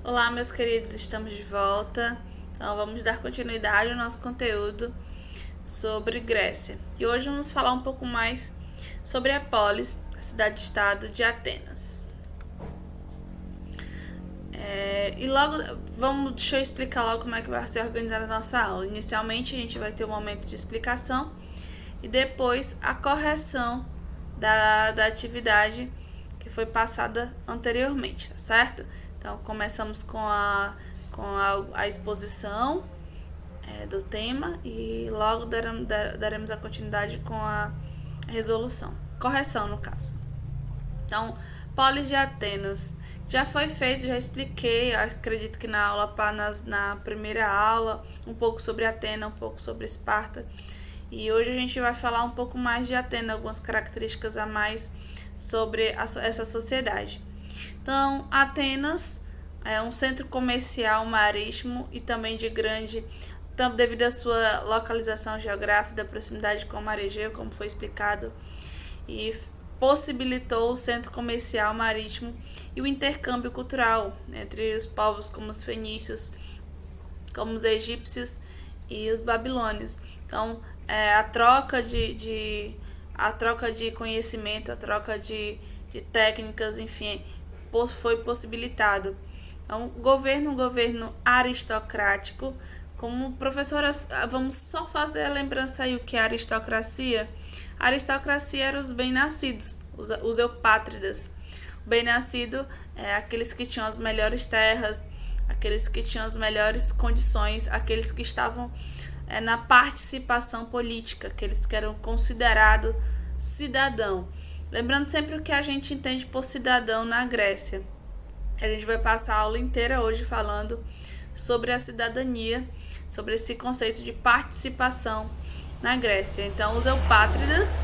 Olá, meus queridos, estamos de volta. Então, vamos dar continuidade ao nosso conteúdo sobre Grécia. E hoje vamos falar um pouco mais sobre a polis, a cidade-estado de Atenas. Deixa eu explicar logo como é que vai ser organizada a nossa aula. Inicialmente, a gente vai ter um momento de explicação e depois a correção da atividade que foi passada anteriormente, tá certo? Então, começamos com a exposição do tema e logo daremos a continuidade com a resolução, correção no caso. Então, Polis de Atenas já foi feito, já expliquei, acredito que na primeira aula, um pouco sobre Atenas, um pouco sobre Esparta. E hoje a gente vai falar um pouco mais de Atenas, algumas características a mais sobre essa sociedade. Então, Atenas é um centro comercial marítimo e também de grande, devido à sua localização geográfica, da proximidade com o mar Egeu, como foi explicado, e possibilitou o centro comercial marítimo e o intercâmbio cultural entre os povos como os fenícios, como os egípcios e os babilônios. Então, a troca de conhecimento, a troca de técnicas, enfim, foi possibilitado. Então, um governo aristocrático. Como professoras, vamos só fazer a lembrança aí o que é aristocracia. A aristocracia eram os bem-nascidos, os eupátridas. O bem-nascido é aqueles que tinham as melhores terras, aqueles que tinham as melhores condições, aqueles que estavam na participação política, aqueles que eram considerados cidadão. Lembrando sempre o que a gente entende por cidadão na Grécia. A gente vai passar a aula inteira hoje falando sobre a cidadania, sobre esse conceito de participação na Grécia. Então, os eupátridas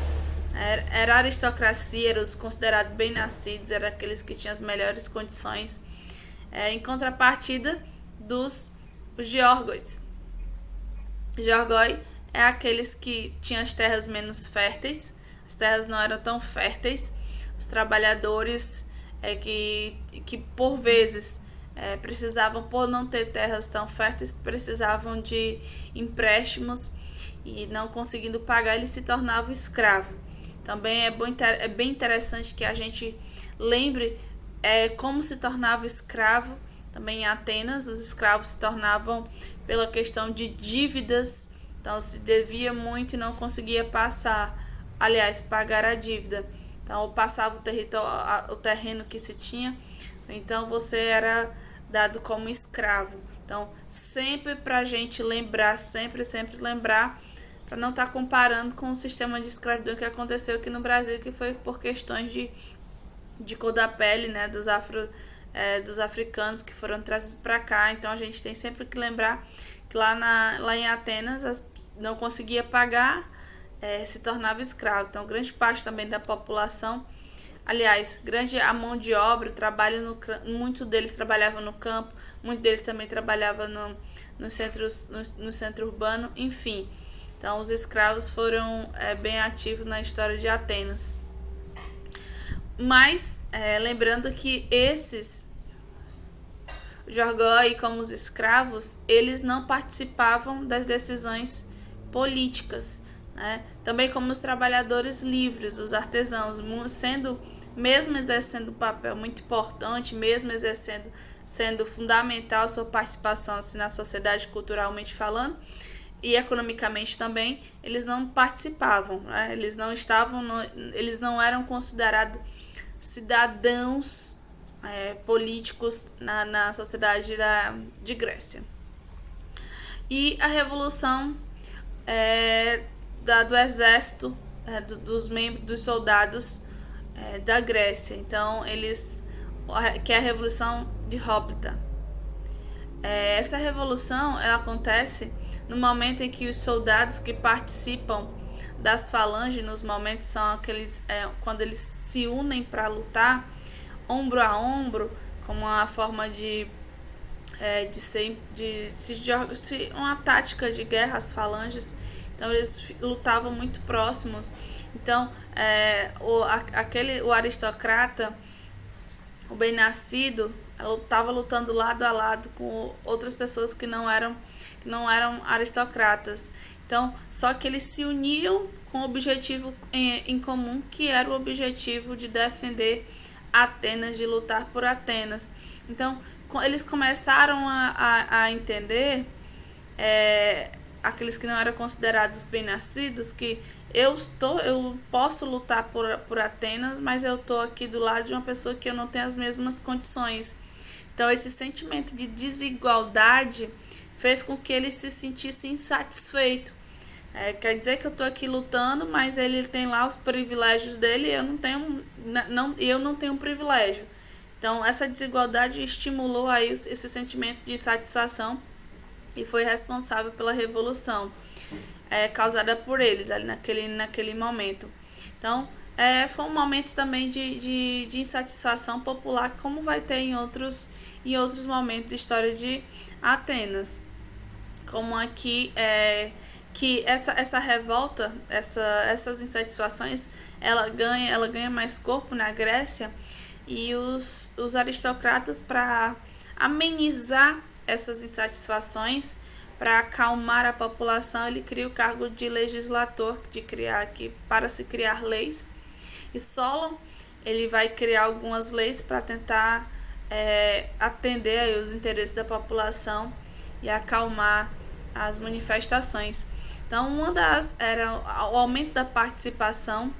era a aristocracia, eram os considerados bem-nascidos, eram aqueles que tinham as melhores condições, em contrapartida dos geórgos. Geórgoi é aqueles que tinham as terras menos férteis, as terras não eram tão férteis, os trabalhadores que por vezes precisavam, por não ter terras tão férteis, precisavam de empréstimos e não conseguindo pagar, ele se tornava escravo. Também é bem interessante que a gente lembre como se tornava escravo. Também em Atenas, os escravos se tornavam pela questão de dívidas, então se devia muito e não conseguia pagar a dívida. Então, passava o terreno que se tinha, então você era dado como escravo. Então, sempre para a gente lembrar, sempre lembrar, para não estar comparando com o sistema de escravidão que aconteceu aqui no Brasil, que foi por questões de cor da pele, né, dos africanos que foram trazidos para cá. Então, a gente tem sempre que lembrar que lá em Atenas não conseguia pagar, se tornava escravo. Então, grande parte também da população, aliás, a mão de obra, muitos deles trabalhavam no campo, muitos deles também trabalhavam no centro urbano, enfim. Então, os escravos foram bem ativos na história de Atenas. Mas, lembrando que esses geórgoi, como os escravos, eles não participavam das decisões políticas, né? Também como os trabalhadores livres, os artesãos, mesmo exercendo um papel muito importante, mesmo sendo fundamental a sua participação assim, na sociedade, culturalmente falando, e economicamente também, eles não participavam, né? Eles não eram considerados cidadãos políticos na sociedade de Grécia. E a revolução do exército, dos soldados da Grécia. Então, que é a revolução de Hóplita. Essa revolução ela acontece no momento em que os soldados que participam das falanges, nos momentos são aqueles quando eles se unem para lutar ombro a ombro, como uma forma uma tática de guerra, as falanges. Então eles lutavam muito próximos. Então o aristocrata, o bem-nascido, ela estava lutando lado a lado com outras pessoas que não eram aristocratas. Então, só que eles se uniam com o objetivo em comum, que era o objetivo de defender Atenas, de lutar por Atenas. Então, eles começaram a entender, aqueles que não eram considerados bem-nascidos, que eu posso lutar por Atenas, mas eu estou aqui do lado de uma pessoa que eu não tenho as mesmas condições. Então, esse sentimento de desigualdade fez com que ele se sentisse insatisfeito. Quer dizer que eu estou aqui lutando, mas ele tem lá os privilégios dele e eu não tenho privilégio. Então, essa desigualdade estimulou aí esse sentimento de insatisfação e foi responsável pela revolução causada por eles ali naquele momento. Então, foi um momento também de insatisfação popular, como vai ter em outros momentos da história de Atenas. Como aqui, que essa revolta, essas insatisfações, ela ganha mais corpo na Grécia, e os aristocratas, para amenizar essas insatisfações, para acalmar a população, ele cria o cargo de legislador, para se criar leis. E Solon, ele vai criar algumas leis para tentar atender aí os interesses da população e acalmar as manifestações. Então, uma das era o aumento da participação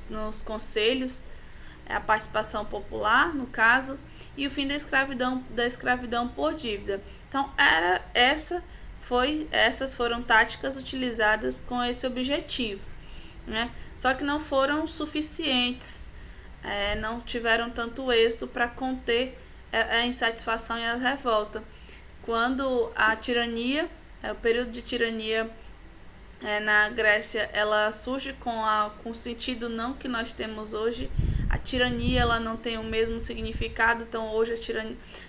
nos conselhos, a participação popular, no caso, e o fim da escravidão por dívida. Então, essas foram táticas utilizadas com esse objetivo, né? Só que não foram suficientes, não tiveram tanto êxito para conter a insatisfação e a revolta. Quando a tirania, o período de tirania na Grécia, ela surge com o sentido não que nós temos hoje. A tirania, ela não tem o mesmo significado. Então, hoje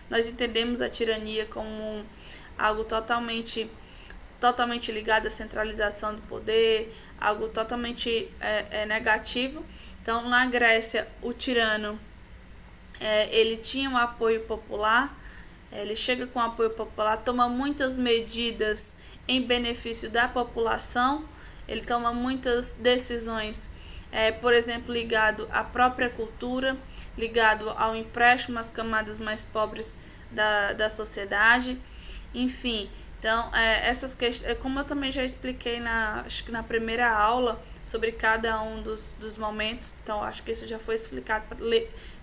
nós entendemos a tirania como algo totalmente ligado à centralização do poder, algo totalmente negativo. Então, na Grécia, o tirano ele tinha um apoio popular. Ele chega com apoio popular, toma muitas medidas em benefício da população, ele toma muitas decisões, por exemplo, ligado à própria cultura, ligado ao empréstimo às camadas mais pobres da sociedade, enfim. Então, essas questões, como eu também já expliquei acho que na primeira aula, sobre cada um dos momentos, então acho que isso já foi explicado,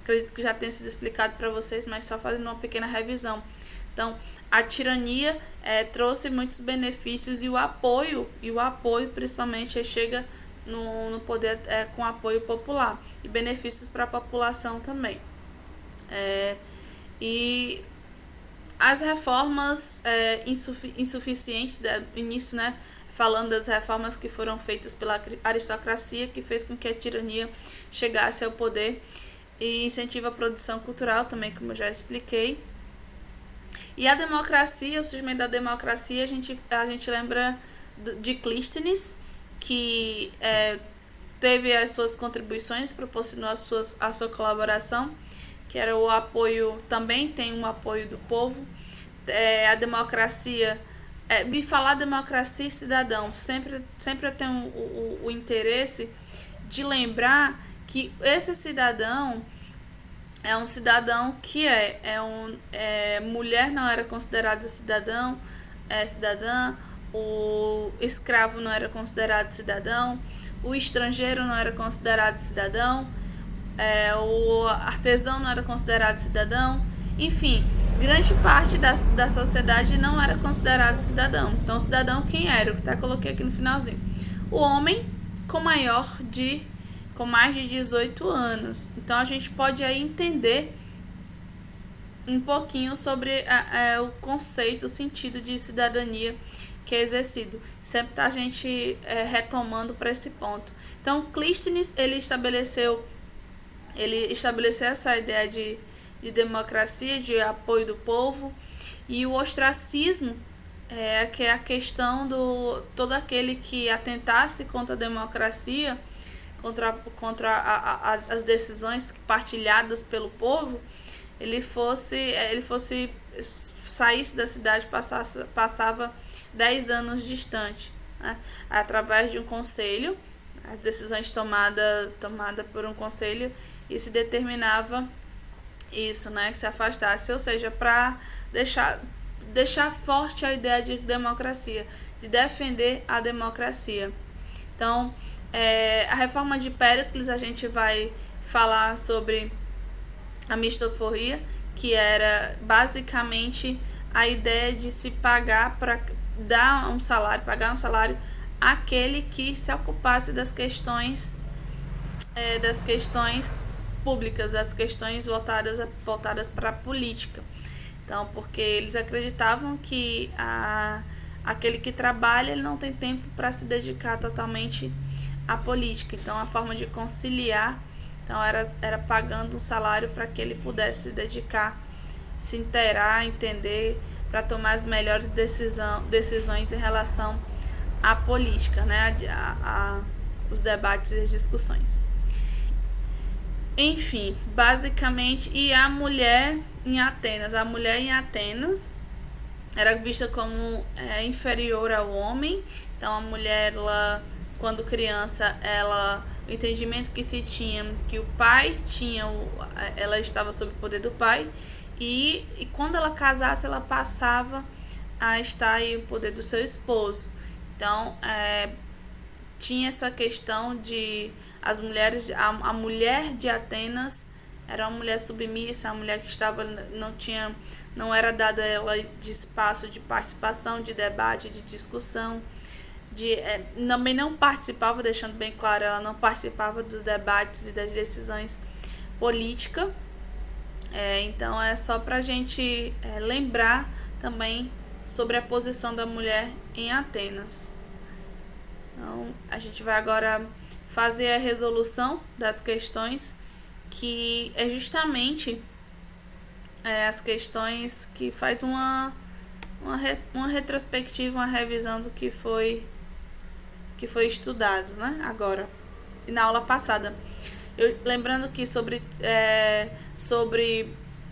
acredito que já tenha sido explicado para vocês, mas só fazendo uma pequena revisão. Então, a tirania trouxe muitos benefícios, e o apoio principalmente chega no poder com apoio popular, e benefícios para a população também. E as reformas insuficientes do início, né? Falando das reformas que foram feitas pela aristocracia, que fez com que a tirania chegasse ao poder, e incentiva a produção cultural também, como eu já expliquei. E a democracia, o surgimento da democracia, a gente lembra de Clístenes, que teve as suas contribuições, proporcionou a sua colaboração, que era o apoio, também tem um apoio do povo. A democracia, me falar democracia e cidadão, sempre eu tenho o interesse de lembrar que esse cidadão é um cidadão que mulher não era considerada cidadã, o escravo não era considerado cidadão, o estrangeiro não era considerado cidadão, o artesão não era considerado cidadão, enfim, grande parte da sociedade não era considerado cidadão. Então, cidadão quem era? Eu coloquei aqui no finalzinho. O homem com mais de 18 anos. Então, a gente pode aí entender um pouquinho sobre o conceito, o sentido de cidadania que é exercido. Sempre tá a gente retomando para esse ponto. Então, Clístenes, ele estabeleceu essa ideia de democracia, de apoio do povo, e o ostracismo, que é a questão do todo aquele que atentasse contra a democracia, contra as decisões partilhadas pelo povo, saísse da cidade, passava 10 anos distante, né? Através de um conselho, as decisões tomada por um conselho, e se determinava isso, né, que se afastasse, ou seja, para deixar forte a ideia de democracia, de defender a democracia. Então, a reforma de Péricles, a gente vai falar sobre a mistoforia, que era basicamente a ideia de se pagar para pagar um salário àquele que se ocupasse das questões públicas, das questões voltadas para a política. Então, porque eles acreditavam que aquele que trabalha, ele não tem tempo para se dedicar totalmente à política. Então, a forma de conciliar, então, era pagando um salário para que ele pudesse se dedicar, se inteirar, entender, para tomar as melhores decisões em relação à política, né? Os debates e as discussões. Enfim, basicamente, e a mulher em Atenas era vista como inferior ao homem. Então, a mulher, quando criança, o entendimento que se tinha, que o pai tinha, ela estava sob o poder do pai, e quando ela casasse, ela passava a estar em o poder do seu esposo. Então, tinha essa questão de as mulheres, a mulher de Atenas era uma mulher submissa, a mulher que não era dado a ela de espaço de participação, de debate, de discussão, também não participava, deixando bem claro, ela não participava dos debates e das decisões políticas. Então é só para a gente lembrar também sobre a posição da mulher em Atenas. Então, a gente vai agora fazer a resolução das questões, que é justamente as questões que faz uma retrospectiva, uma revisão do que foi estudado, né, agora e na aula passada. Lembrando que sobre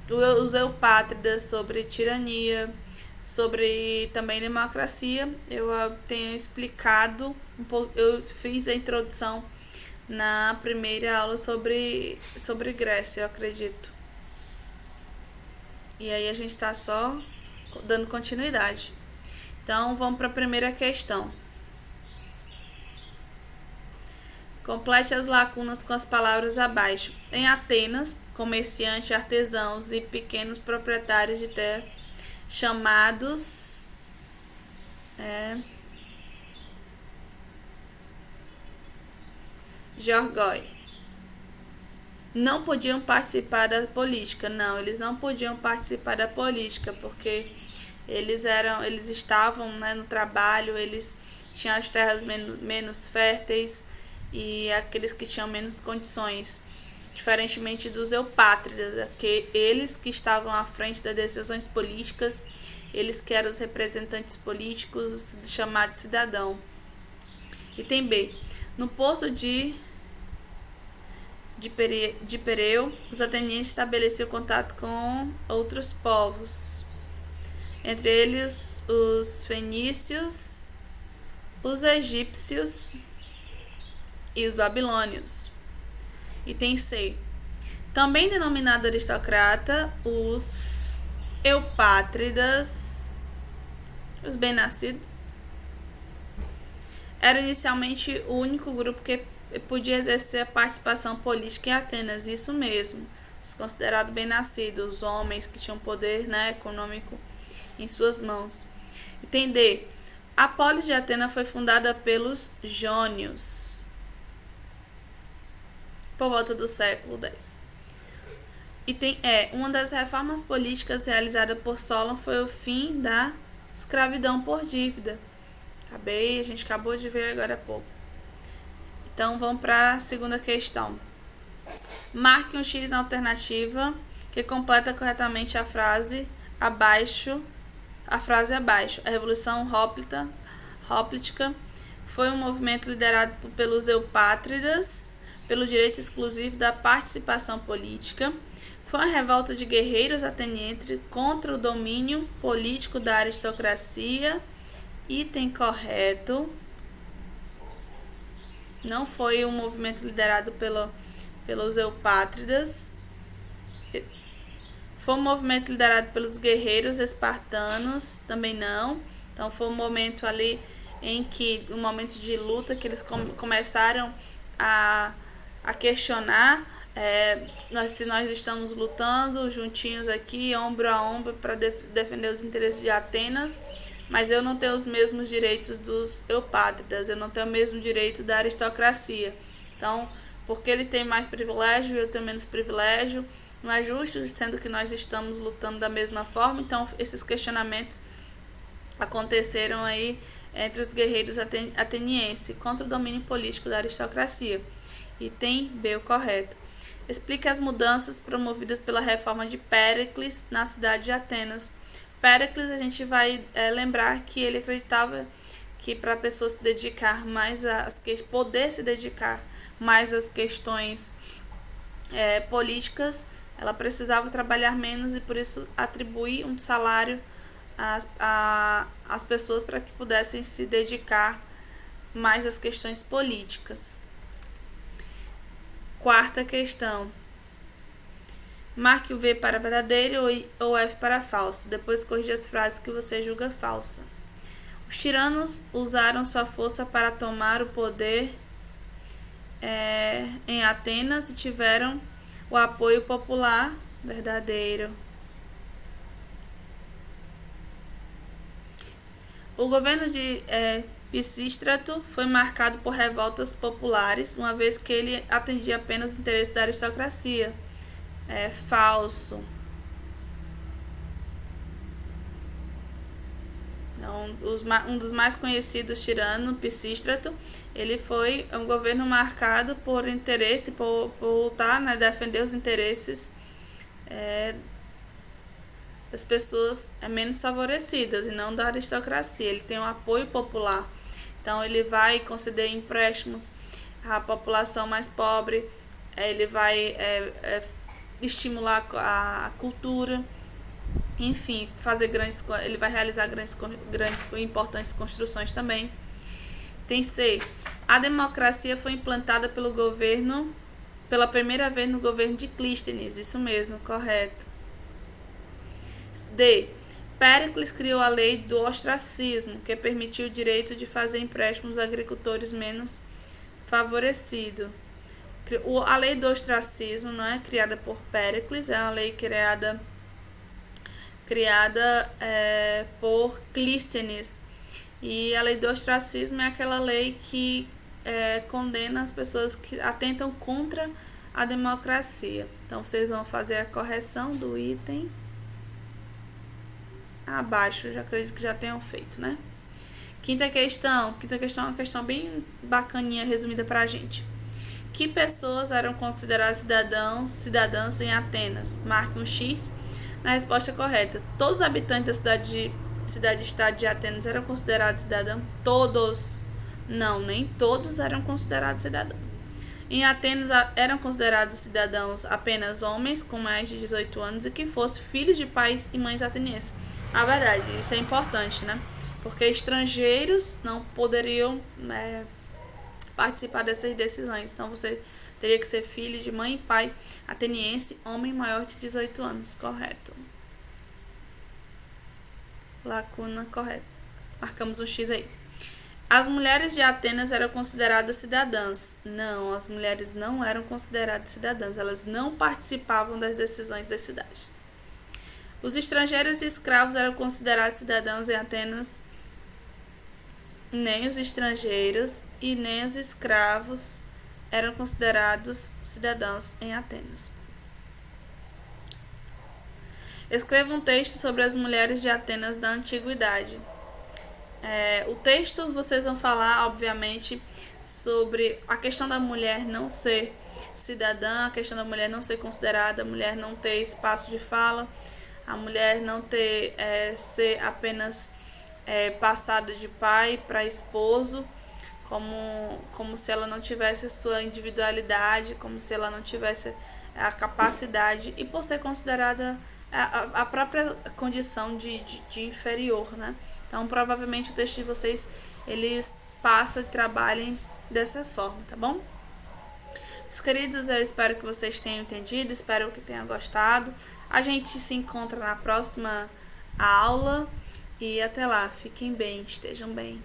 os eupátridas, sobre tirania, sobre também democracia, eu tenho explicado um pouco. Eu fiz a introdução na primeira aula sobre Grécia, eu acredito. E aí a gente está só dando continuidade. Então, vamos para a primeira questão. Complete as lacunas com as palavras abaixo. Em Atenas, comerciantes, artesãos e pequenos proprietários de terra, chamados Georgoi, não podiam participar da política. Não, eles não podiam participar da política, porque eles estavam, né, no trabalho, eles tinham as terras menos férteis, e aqueles que tinham menos condições, diferentemente dos eupátridas, que eles que estavam à frente das decisões políticas, eles que eram os representantes políticos, chamados cidadão. Item B. No porto de Pireu, os atenienses estabeleciam contato com outros povos, entre eles os fenícios, os egípcios e os babilônios. Item C. Também denominado aristocrata, os eupátridas, os bem-nascidos, era inicialmente o único grupo que podia exercer a participação política em Atenas. Isso mesmo, os considerados bem-nascidos, os homens que tinham poder, né, econômico em suas mãos. Item D. A polis de Atenas foi fundada pelos jônios por volta do século X. Item E. Uma das reformas políticas realizadas por Solon foi o fim da escravidão por dívida. A gente acabou de ver agora há pouco. Então, vamos para a segunda questão. Marque um X na alternativa que completa corretamente a frase abaixo. A Revolução Hoplítica foi um movimento liderado pelos eupátridas, pelo direito exclusivo da participação política. Foi uma revolta de guerreiros atenienses contra o domínio político da aristocracia. Item correto. Não foi um movimento liderado pelos eupátridas. Foi um movimento liderado pelos guerreiros espartanos, também não. Então foi um momento ali em que, um momento de luta, que eles começaram a questionar se nós estamos lutando juntinhos aqui, ombro a ombro, para defender os interesses de Atenas, mas eu não tenho os mesmos direitos dos eupátridas, eu não tenho o mesmo direito da aristocracia. Então, porque ele tem mais privilégio e eu tenho menos privilégio, não é justo, sendo que nós estamos lutando da mesma forma. Então, esses questionamentos aconteceram aí entre os guerreiros atenienses contra o domínio político da aristocracia. Item B, o correto. Explica as mudanças promovidas pela reforma de Péricles na cidade de Atenas. Péricles, a gente vai lembrar que ele acreditava que para a pessoa se dedicar mais poder se dedicar mais às questões políticas, ela precisava trabalhar menos e por isso atribuir um salário às pessoas para que pudessem se dedicar mais às questões políticas. Quarta questão. Marque o V para verdadeiro ou F para falso. Depois corrija as frases que você julga falsa. Os tiranos usaram sua força para tomar o poder em Atenas e tiveram o apoio popular. Verdadeiro. O governo de Pisístrato foi marcado por revoltas populares, uma vez que ele atendia apenas os interesses da aristocracia. Falso. Então, um dos mais conhecidos tirano, Pisístrato, ele foi um governo marcado por interesse, por lutar, defender os interesses das pessoas menos favorecidas e não da aristocracia. Ele tem um apoio popular. Então, ele vai conceder empréstimos à população mais pobre, ele vai estimular a cultura, enfim, ele vai realizar grandes e importantes construções também. Tem C. A democracia foi implantada pela primeira vez no governo de Clístenes. Isso mesmo, correto. D. Péricles criou a lei do ostracismo, que permitiu o direito de fazer empréstimos aos agricultores menos favorecidos. A lei do ostracismo não é criada por Péricles, é uma lei criada por Clístenes. E a lei do ostracismo é aquela lei que condena as pessoas que atentam contra a democracia. Então, vocês vão fazer a correção do item abaixo, já acredito que já tenham feito, né? Quinta questão é uma questão bem bacaninha, resumida pra gente. Que pessoas eram consideradas cidadãs em Atenas? Marque um X na resposta correta. Todos os habitantes da cidade-estado de Atenas eram considerados cidadãos? Todos. Não, nem todos eram considerados cidadãos. Em Atenas eram considerados cidadãos apenas homens com mais de 18 anos e que fossem filhos de pais e mães atenienses. A verdade, isso é importante, né? Porque estrangeiros não poderiam participar dessas decisões. Então, você teria que ser filho de mãe e pai ateniense, homem maior de 18 anos. Correto. Lacuna correta. Marcamos um X aí. As mulheres de Atenas eram consideradas cidadãs. Não, as mulheres não eram consideradas cidadãs. Elas não participavam das decisões da cidade. Os estrangeiros e escravos eram considerados cidadãos em Atenas. Nem os estrangeiros e nem os escravos eram considerados cidadãos em Atenas. Escreva um texto sobre as mulheres de Atenas da antiguidade. O texto vocês vão falar, obviamente, sobre a questão da mulher não ser cidadã, a questão da mulher não ser considerada, a mulher não ter espaço de fala, a mulher não ter ser apenas passada de pai para esposo, como se ela não tivesse a sua individualidade, como se ela não tivesse a capacidade e por ser considerada a própria condição de inferior, né? Então, provavelmente o texto de vocês, eles passam e trabalhem dessa forma, tá bom? Meus queridos, eu espero que vocês tenham entendido, espero que tenham gostado. A gente se encontra na próxima aula e até lá, fiquem bem, estejam bem.